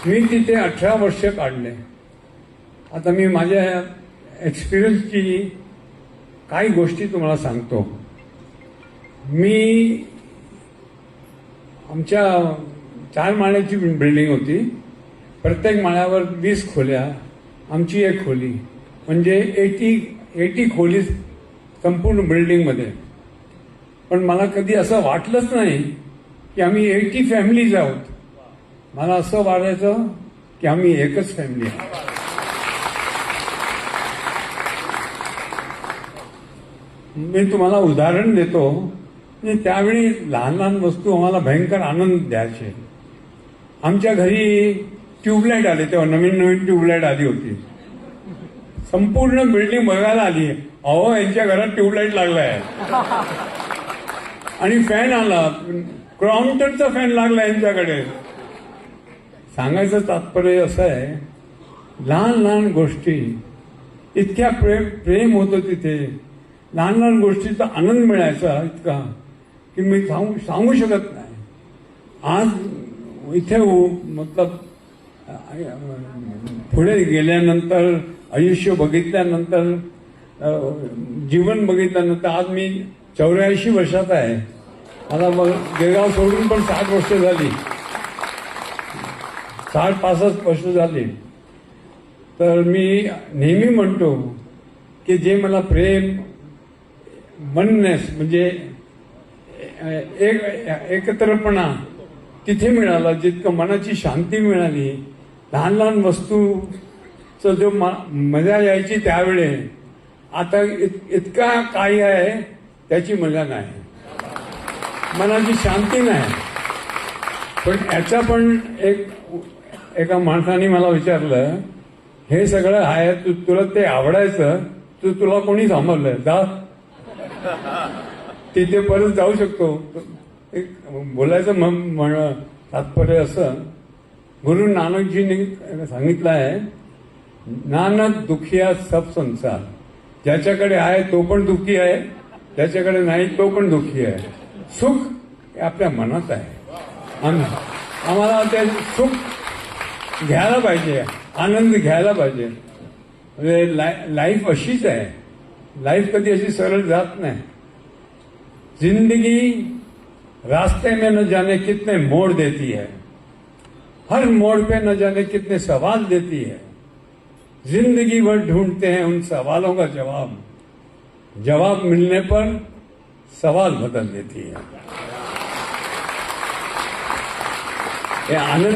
मी तिथे 18 वर्ष काढले. आता मी माझ्या एक्सपिरियन्सची काही गोष्टी तुम्हाला सांगतो. मी आमच्या 4 माळ्याची बिल्डिंग होती. प्रत्येक माळ्यावर 20 खोल्या, आमची एक खोली, म्हणजे 80 खोली संपूर्ण बिल्डिंगमध्ये. पण मला कधी असं वाटलंच नाही की आम्ही 80 फॅमिलीज आहोत. मला असं वाटायचं की आम्ही एकच फॅमिली आहोत. मी तुम्हाला उदाहरण देतो. म्हणजे त्यावेळी लहान लहान वस्तू आम्हाला भयंकर आनंद द्यायचे. आमच्या घरी ट्यूबलाईट आले, तेव्हा नवीन नवीन ट्यूबलाईट आली होती. संपूर्ण बिल्डिंग बघायला आली, अहो यांच्या घरात ट्यूबलाईट लागलाय. आणि फॅन आला, क्रॉम्प्टनचा फॅन लागला यांच्याकडे. सांगायचं तात्पर्य असं आहे, लहान लहान गोष्टी, इतक्या प्रेम होतं तिथे. लहान लहान गोष्टीचा आनंद मिळायचा इतका की मी सांगू शकत नाही. आज इथे मतलब पुढे गेल्यानंतर, आयुष्य बघितल्यानंतर, जीवन बघितल्यानंतर आज मी 84 वर्षाचा आहे. मला गिरगाव सोडून पण 60 वर्ष झाली, 65 वर्ष झाली. तर मी नेहमी म्हणतो की जे मला प्रेम, वननेस म्हणजे एकत्रपणा तिथे मिळाला, जितकं मनाची शांती मिळाली, लहान लहान वस्तूचं जो मजा यायची त्यावेळे, आता इतका काही आहे त्याची मजा नाही, मनाची शांती नाही. पण याचा पण एका माणसाने मला विचारलं, हे सगळं आहे, तुला ते आवडायचं, तुला कोणी थांबवलंय? जा तिथे परत जाऊ शकतो. बोलायचं तात्पर्य असं, गुरु नानकजींनी सांगितलं आहे, नानक दुखिया सब संसार. ज्याच्याकडे आहे तो पण दुःखी आहे, ज्याच्याकडे नाही तो पण दुःखी आहे. सुख हे आपल्या मनात आहे. आम्हाला ते सुख घ्यायला पाहिजे, आनंद घ्यायला पाहिजे. म्हणजे लाईफ अशीच आहे. लाईफ कधी अशी सरळ जात नाही. जिंदगी रास्ते में न जाने कितने मोड़ देती है, हर मोड़ पे न जाने कितने सवाल देती है. जिंदगी भर ढूंढते हैं उन सवालों का जवाब, जवाब मिलने पर सवाल बदल देती है. ये आनंद